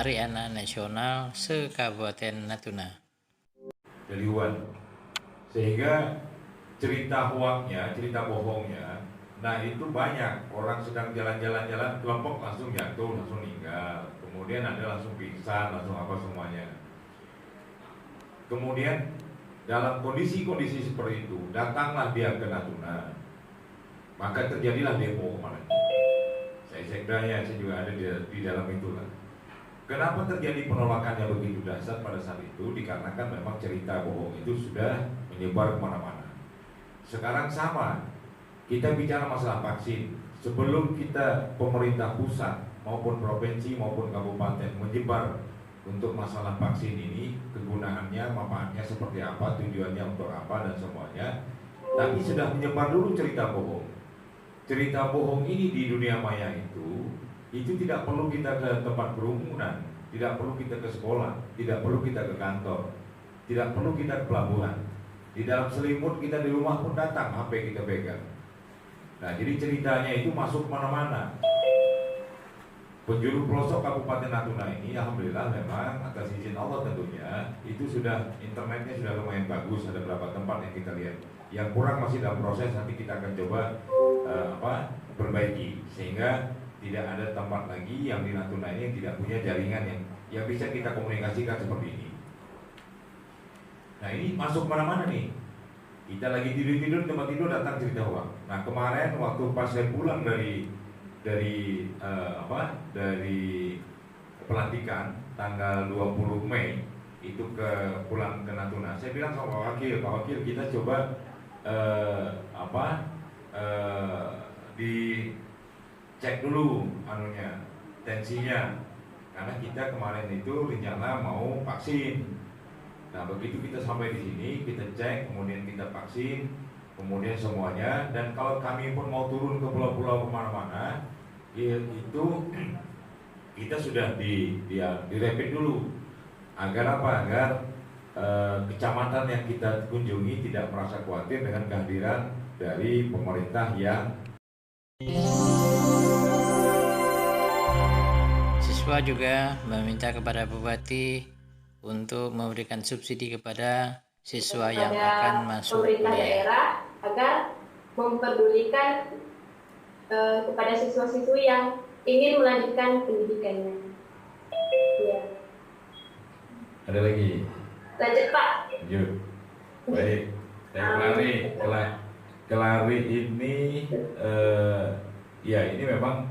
Hari Anak Nasional se-Kabupaten Natuna. Deliwan. Sehingga cerita hoaknya, cerita bohongnya, nah itu banyak. Orang sedang jalan-jalan kelompok langsung jatuh, langsung meninggal. Kemudian ada langsung pingsan, langsung apa semuanya. Kemudian dalam kondisi-kondisi seperti itu, datanglah dia ke Natuna. Maka terjadilah demo kemarin. Saya sekdanya, saya juga ada di dalam itulah. Kenapa terjadi penolakannya begitu dahsyat pada saat itu? Dikarenakan memang cerita bohong itu sudah menyebar kemana-mana. Sekarang sama, kita bicara masalah vaksin. Sebelum kita pemerintah pusat maupun provinsi maupun kabupaten menyebar untuk masalah vaksin ini, kegunaannya, manfaatnya seperti apa, tujuannya untuk apa dan semuanya, tapi sudah menyebar dulu cerita bohong. Cerita bohong ini di dunia maya itu tidak perlu kita ke tempat kerumunan, tidak perlu kita ke sekolah, tidak perlu kita ke kantor, tidak perlu kita ke pelabuhan. Di dalam selimut kita di rumah pun datang HP kita pegang. Nah, jadi ceritanya itu masuk kemana-mana. Penjuru pelosok Kabupaten Natuna ini, alhamdulillah memang atas izin Allah tentunya, itu sudah internetnya sudah lumayan bagus. Ada beberapa tempat yang kita lihat. Yang kurang masih dalam proses, nanti kita akan coba perbaiki sehingga tidak ada tempat lagi yang di Natuna ini yang tidak punya jaringan yang bisa kita komunikasikan seperti ini. Nah, ini masuk mana-mana nih. Kita lagi tidur tempat tidur datang cerita hoax. Nah, kemarin waktu pas saya pulang dari pelantikan tanggal 20 Mei itu pulang ke Natuna. Saya bilang sama Pak Wakil kita coba dicek dulu tensinya, karena kita kemarin itu rencana mau vaksin. Nah, begitu kita sampai di sini, kita cek, kemudian kita vaksin, kemudian semuanya. Dan kalau kami pun mau turun ke pulau-pulau kemana-mana, itu kita sudah di rapid dulu. Agar apa? Agar kecamatan yang kita kunjungi tidak merasa khawatir dengan kehadiran dari pemerintah yang Siswa juga meminta kepada Bupati untuk memberikan subsidi kepada siswa yang akan masuk pemerintah kuliah daerah agar memperdulikan kepada siswa-siswi yang ingin melanjutkan pendidikannya. Ya. Ada lagi? Lanjut, Pak. Lanjut. Baik. Kelari ini ya ini memang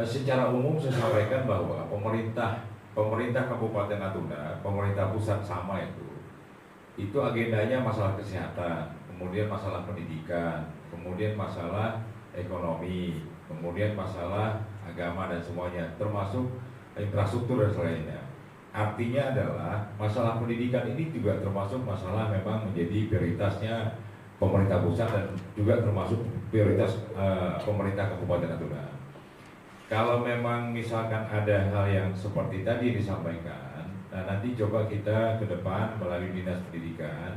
secara umum saya sampaikan bahwa pemerintah Kabupaten Natuna, pemerintah pusat sama itu agendanya masalah kesehatan, kemudian masalah pendidikan, kemudian masalah ekonomi, kemudian masalah agama dan semuanya, termasuk infrastruktur dan selainnya. Artinya adalah masalah pendidikan ini juga termasuk masalah memang menjadi prioritasnya pemerintah pusat dan juga termasuk prioritas pemerintah Kabupaten Natuna. Kalau memang misalkan ada hal yang seperti tadi disampaikan, nah nanti coba kita ke depan melalui Dinas Pendidikan.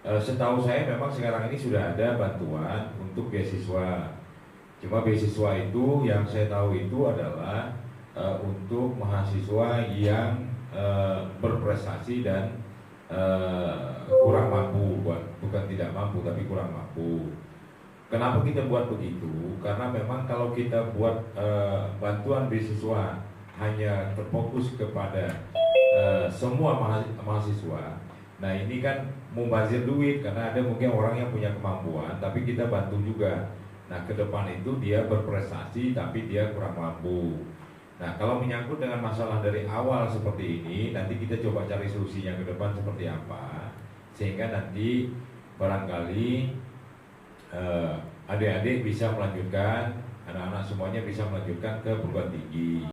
Setahu saya memang sekarang ini sudah ada bantuan untuk beasiswa. Cuma beasiswa itu yang saya tahu itu adalah untuk mahasiswa yang berprestasi dan kurang mampu, bukan tidak mampu tapi kurang mampu. Kenapa kita buat begitu? Karena memang kalau kita buat bantuan beasiswa hanya terfokus kepada semua mahasiswa, nah ini kan mubazir duit, karena ada mungkin orang yang punya kemampuan tapi kita bantu juga. Nah, ke depan itu dia berprestasi tapi dia kurang mampu. Nah, kalau menyangkut dengan masalah dari awal seperti ini, nanti kita coba cari solusinya ke depan seperti apa, sehingga nanti barangkali adik-adik bisa melanjutkan, anak-anak semuanya bisa melanjutkan ke perguruan tinggi.